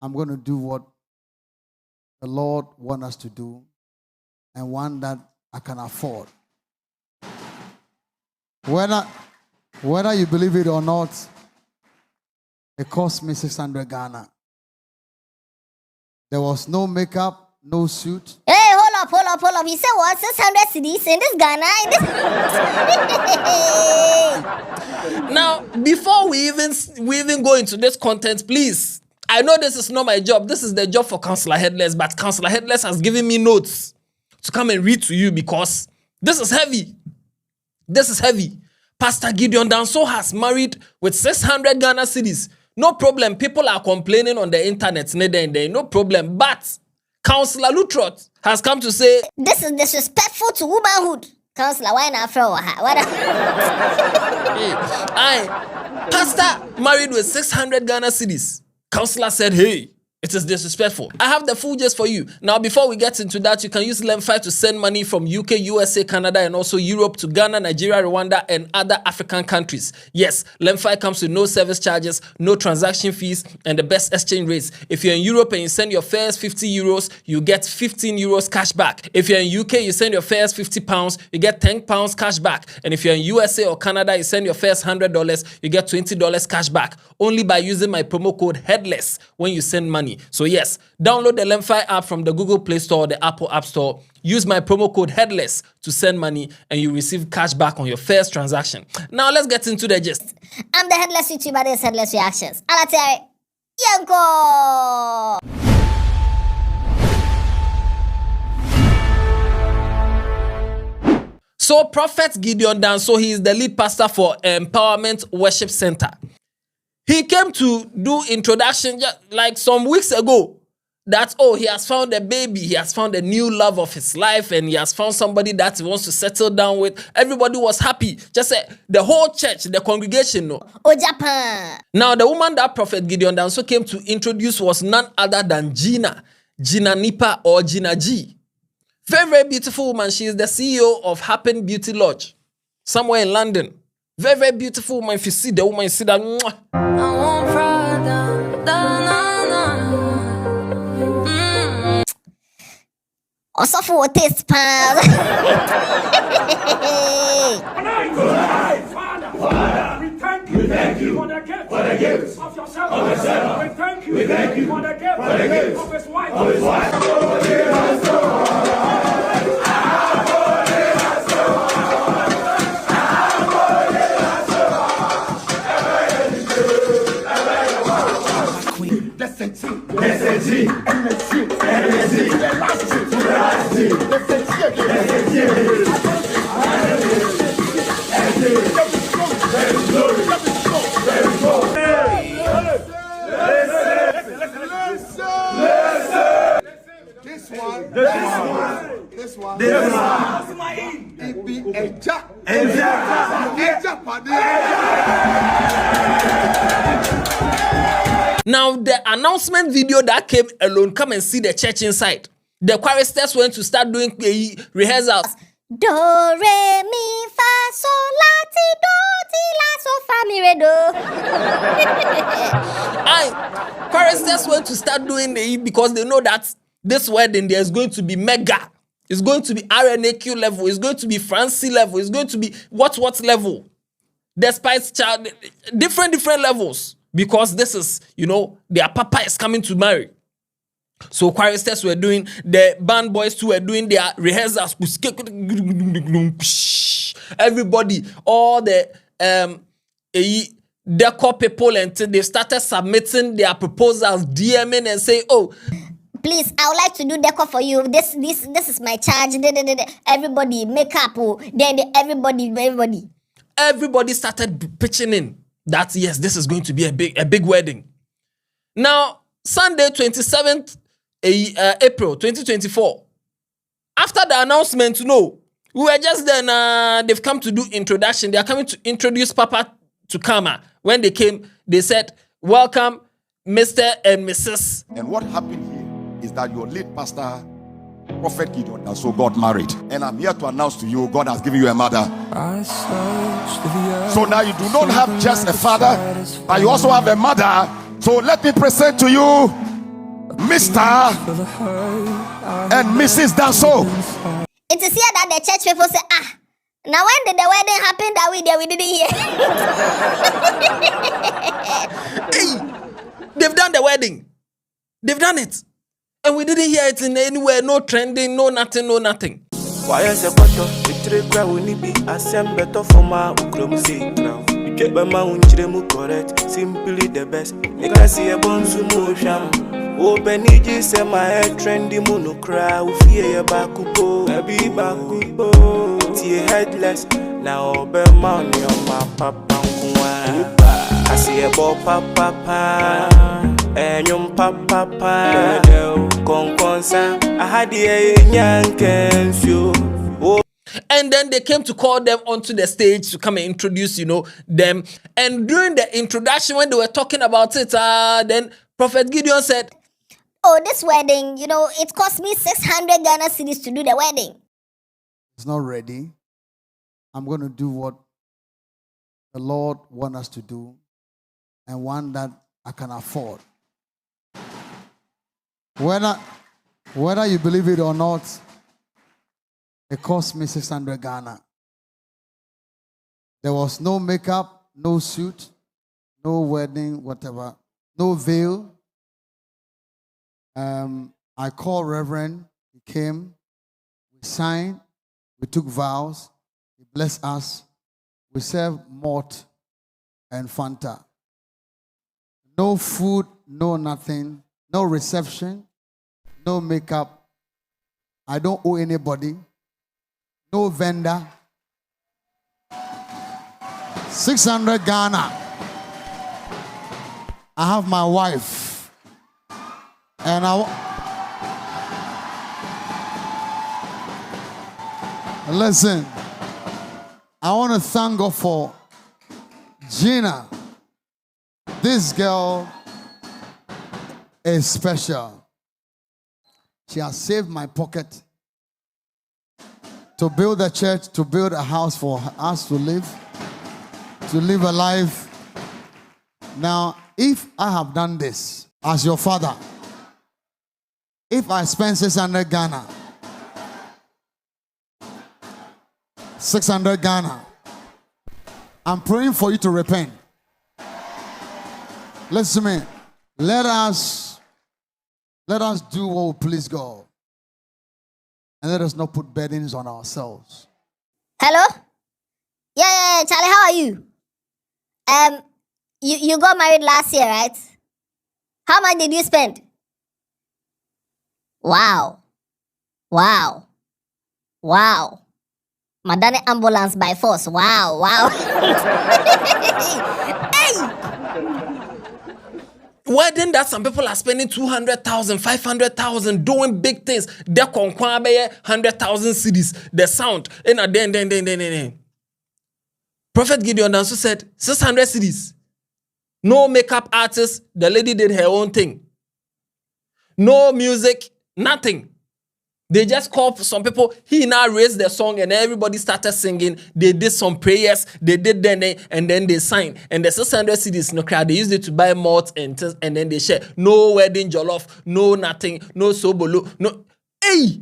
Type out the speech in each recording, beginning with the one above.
I'm going to do what the Lord wants us to do, and one that I can afford. Whether you believe it or not, it cost me 600 Ghana. There was no makeup, no suit. Hey, hold up. He said what? 600 cedis in this Ghana? Now, before we even go into this content, please, I know this is not my job. This is the job for Counsellor Headless, but Counsellor Headless has given me notes to come and read to you because this is heavy. This is heavy. Pastor Gideon Danso has married with 600 Ghana cedis. No problem. People are complaining on the internet. No problem. But Counsellor Lutherodt has come to say, this is disrespectful to womanhood. Counsellor, why not throw her? Pastor married with 600 Ghana cedis. Counsellor said, hey, it is disrespectful. I have the full gist for you. Now, before we get into that, you can use LEM5 to send money from UK, USA, Canada, and also Europe to Ghana, Nigeria, Rwanda, and other African countries. Yes, LEM5 comes with no service charges, no transaction fees, and the best exchange rates. If you're in Europe and you send your fares 50 euros, you get 15 euros cash back. If you're in UK, you send your fares 50 pounds, you get 10 pounds cash back. And if you're in USA or Canada, you send your fares $100, you get $20 cash back. Only by using my promo code Headless when you send money. So yes, download the LEM5 app from the Google Play Store or the Apple App Store. Use my promo code Headless to send money and you receive cash back on your first transaction. Now let's get into the gist. I'm the Headless YouTuber, this is Headless Reactions. Alatere, Yanko! So Prophet Gideon Danso, he is the lead pastor for Empowerment Worship Center. He came to do introduction just like some weeks ago that, he has found a baby, he has found a new love of his life, and he has found somebody that he wants to settle down with. Everybody was happy. Just the whole church, the congregation. No. Oh, Japan. Now, the woman that Prophet Gideon Danso came to introduce was none other than Gina Nipa or Gina G. Very, very beautiful woman. She is the CEO of Happen Beauty Lodge, somewhere in London. Very, very beautiful woman. If you see the woman, you see that. Mwah. Also for taste pan. We thank you for the gifts of yourself. We thank you for the gifts of his wife. This one. It be a jack. Now, the announcement video that came alone, come and see the church inside. The choristers went to start doing rehearsals. Do, re, mi, fa, sol, la, ti, do, ti, la, so, fa, mi, re, do. Choristers went to start doing because they know that this wedding there is going to be mega. It's going to be RNAQ level. It's going to be Francie level. It's going to be what level. Despite different levels. Because this is, their papa is coming to marry. So choristers were doing, the band boys too were doing their rehearsals. Everybody, all the decor people, and they started submitting their proposals, DMing and say, please, I would like to do decor for you. This is my charge. Everybody, makeup. Then everybody. Everybody started pitching in that, yes, this is going to be a big wedding. Now, Sunday, 27th April 2024. After the announcement, we were just then, they've come to do introduction. They are coming to introduce Papa to Kama. When they came, they said, welcome, Mr. and Mrs. And what happened here is that your late pastor, Prophet Gideon Danso, got married. And I'm here to announce to you, God has given you a mother. So now you do not have just a father, but you also have a mother. So let me present to you Mr. and Mrs. Danso. It is here that the church people say, now when did the wedding happen that we didn't hear? Hey, they've done the wedding. They've done it. And we didn't hear it in anywhere. No trending, no nothing, no nothing. Why is a bottle? The tray will be assembled for my ukromsi now. You get by my unchiremu correct, simply the best. You can see a bonsu motion. Open it, say my head trendy monocra. Fear bakupo, baby bakupo. Tea headless, now open money on my papa. I see a ball papa. And yung papa conconsa I had the yankensu. And then they came to call them onto the stage to come and introduce, them. And during the introduction, when they were talking about it, then Prophet Gideon said, oh, this wedding, it cost me 600 Ghana cedis to do the wedding. It's not ready. I'm going to do what the Lord wants us to do, and one that I can afford. Whether you believe it or not, it cost me 600 Ghana. There was no makeup, no suit, no wedding, whatever, no veil. I called Reverend. He came. We signed. We took vows. He blessed us. We served malt and Fanta. No food, no nothing. No reception, no makeup. I don't owe anybody. No vendor. 600 Ghana. I have my wife. And listen, I want to thank God for Gina. This girl is special. She has saved my pocket to build a church, to build a house for us to live a life. Now, if I have done this as your father, if I spend 600 Ghana, 600 Ghana, I'm praying for you to repent. Listen to me. Let us do what will please God. And let us not put burdens on ourselves. Hello? Yeah, Charlie, how are you? You got married last year, right? How much did you spend? Wow. Madane ambulance by force. Wow. Hey! Wedding that some people are spending 200,000, 500,000 doing big things. They conquer 100,000 cities. The sound. Then. Prophet Gideon Danso said 600 cities. No makeup artist. The lady did her own thing. No music. Nothing. They just called some people. He now raised the song and everybody started singing. They did some prayers. They did and then they signed. And the 600 cedis, no crowd. They used it to buy malt and then they share. No wedding jollof. No nothing. No sobolo. No. Hey!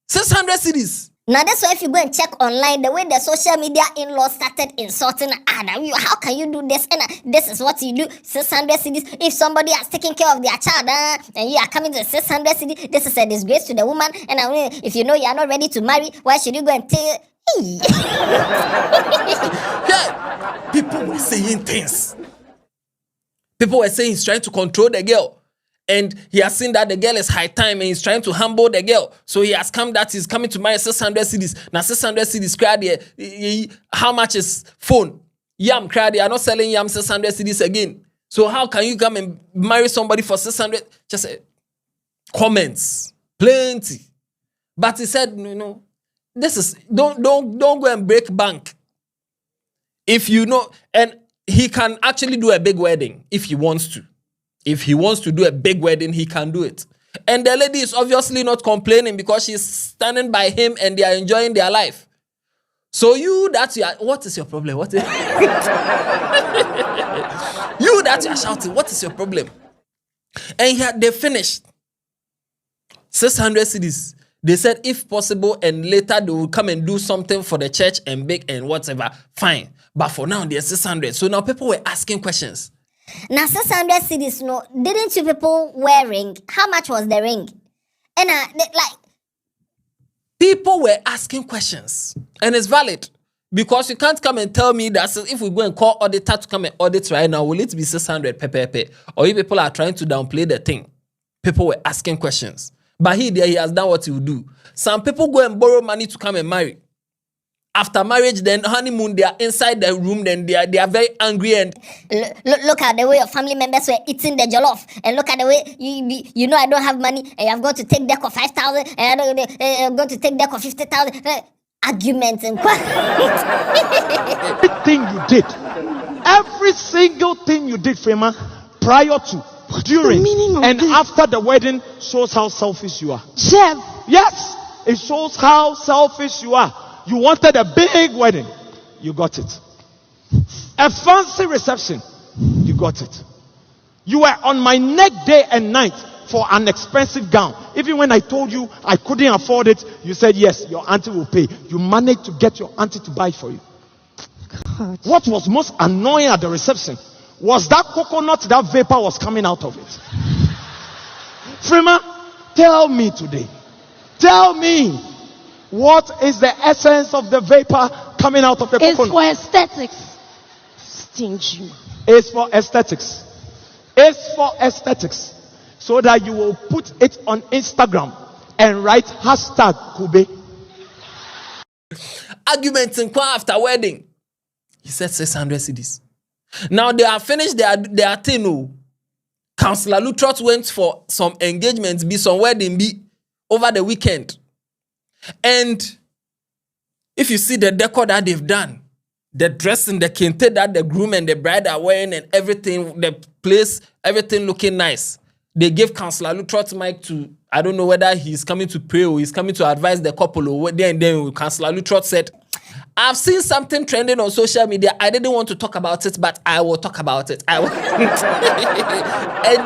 600 cedis. Now that's why if you go and check online, the way the social media in-laws started insulting, how can you do this? And this is what you do, 600 cedis. If somebody has taken care of their child, and you are coming to 600 cedis, this is a disgrace to the woman. And if you know you are not ready to marry, why should you go and take? Yeah. People were saying things. People were saying he's trying to control the girl. And he has seen that the girl is high time and he's trying to humble the girl. So he has come that he's coming to marry 600 cedis. Now 600 cedis, how much is phone? Yam, they are not selling yam 600 cedis again. So how can you come and marry somebody for 600? Just comments, plenty. But he said, this is, don't go and break bank. If you know, and he can actually do a big wedding if he wants to. If he wants to do a big wedding, he can do it. And the lady is obviously not complaining because she's standing by him and they are enjoying their life. So what is your problem? You that you are shouting, what is your problem? And they finished. 600 cedis. They said if possible and later they will come and do something for the church and bake and whatever. Fine. But for now, they're 600. So now people were asking questions. Now 600 cedis, no, didn't you people wear ring? How much was the ring? And people were asking questions. And it's valid. Because you can't come and tell me that if we go and call auditor to come and audit right now, will it be 600 pepe? Or if people are trying to downplay the thing. People were asking questions. But he has done what he will do. Some people go and borrow money to come and marry. After marriage, then honeymoon, they are inside the room, then they are very angry and... Look at the way your family members were eating the jollof. And look at the way, you know I don't have money, and I've got to take deck of 5,000, and I'm going to take deck of 50,000. Arguments and... Everything you did, every single thing you did, Frema, prior to, during, and after the wedding shows how selfish you are. Chef. Yes, it shows how selfish you are. You wanted a big wedding, you got it. A fancy reception, you got it. You were on my neck day and night for an expensive gown. Even when I told you I couldn't afford it, you said yes, your auntie will pay. You managed to get your auntie to buy for you. God. What was most annoying at the reception was that coconut, that vapor was coming out of it. Frema, tell me today. Tell me, what is the essence of the vapor coming out of the It's coconut? for aesthetics. Stingy. It's for aesthetics. It's for aesthetics. So that you will put it on Instagram and write hashtag Kube. Arguments in after wedding. He said 600 cedis. Now they are finished their thing. Oh. Counsellor Lutherodt went for some engagements, be some wedding, be over the weekend. And if you see the decor that they've done, the dressing, the kente that the groom and the bride are wearing and everything, the place, everything looking nice. They gave Counsellor Lutherodt mic to, I don't know whether he's coming to pray or he's coming to advise the couple or what. Then Counsellor Lutherodt said, I've seen something trending on social media. I didn't want to talk about it, but I will talk about it. And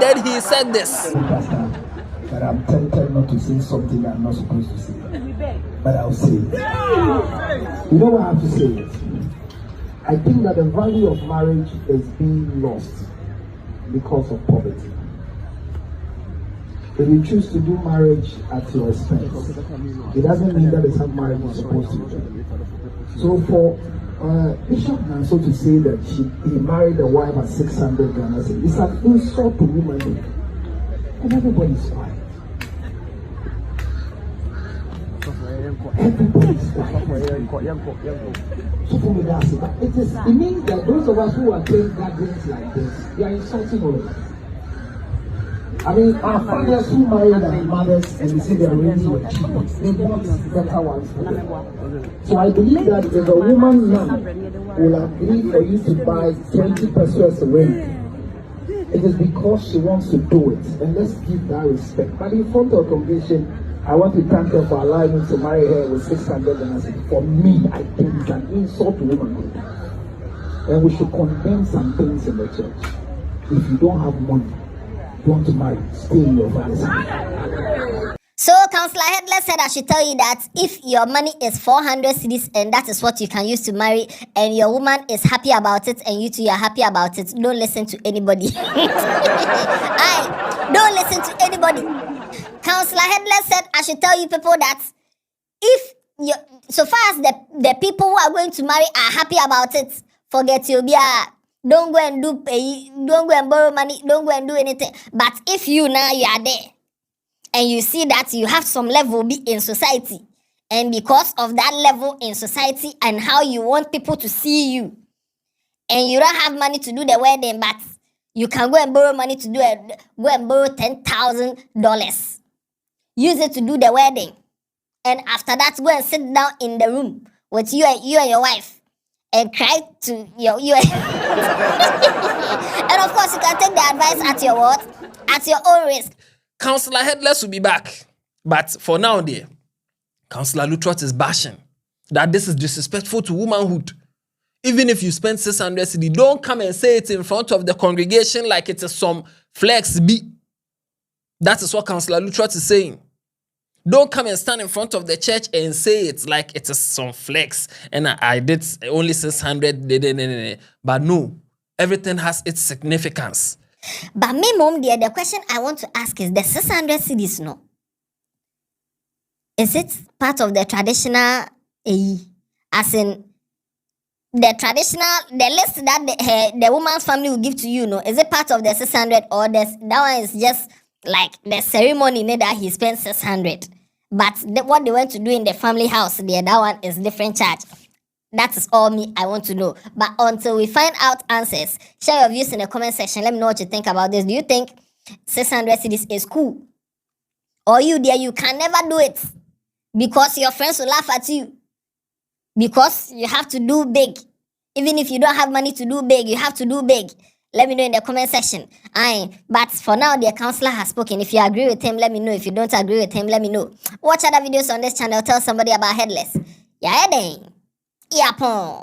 then he said this. But I'm tempted not to say something I'm not supposed to say. But I'll say it. You know what I have to say? It. I think that the value of marriage is being lost because of poverty. If you choose to do marriage at your expense, it doesn't mean that it's how marriage is supposed to be. So for Bishop Danso to say that he married a wife at 600 Ghana cedis, it's an insult to womanhood. And everybody's quiet. Everybody's quiet. So for me, that's it. But it means that those of us who are playing gatherings like this, they are insulting all of us. I mean, our fathers who married our mothers and they say their rings were cheap, they want better ones for them. So I believe that if a woman now will agree for you to buy 20 pesos a ring, it is because she wants to do it. And let's give that respect. But in front of the congregation, I want to thank her for allowing me to marry her with 600. And I said, for me, I think it's an insult to womanhood. And we should condemn some things in the church. If you don't have money, want to marry, stay in your father's house. So Counsellor Headless said I should tell you that if your money is 400 cedis and that is what you can use to marry and your woman is happy about it and you two are happy about it, don't listen to anybody. Don't listen to anybody. Counsellor Headless said I should tell you people that if you, so far as the people who are going to marry are happy about it, forget you. Don't go and don't go and borrow money, don't go and do anything. But if you now you are there and you see that you have some level in society, and because of that level in society and how you want people to see you, and you don't have money to do the wedding, but you can go and borrow money to go and borrow $10,000. Use it to do the wedding. And after that, go and sit down in the room with you and your wife. And cry to you. And of course, you can take the advice at your what? At your own risk. Counsellor Headless will be back. But for now, dear, Counsellor Lutherodt is bashing that this is disrespectful to womanhood. Even if you spend 600 cedi, don't come and say it in front of the congregation like it is some flex. That is what Counsellor Lutherodt is saying. Don't come and stand in front of the church and say it's like it is some flex and I did only 600. But no, everything has its significance. But me, mom, dear, the question I want to ask is the 600 cedis, no? Is it part of the traditional, as in the list that the woman's family will give to you, no? Is it part of the 600 or that one is just like the ceremony that he spent 600? But what they want to do in the family house, that one is different charge. That is all me I want to know. But until we find out answers, share your views in the comment section. Let me know what you think about this. Do you think 600 cedis is cool? Or you, dear, you can never do it because your friends will laugh at you? Because you have to do big. Even if you don't have money to do big, you have to do big. Let me know in the comment section. But for now, the counselor has spoken. If you agree with him, let me know. If you don't agree with him, let me know. Watch other videos on this channel. Tell somebody about Headless. Yeah, then. Yeah,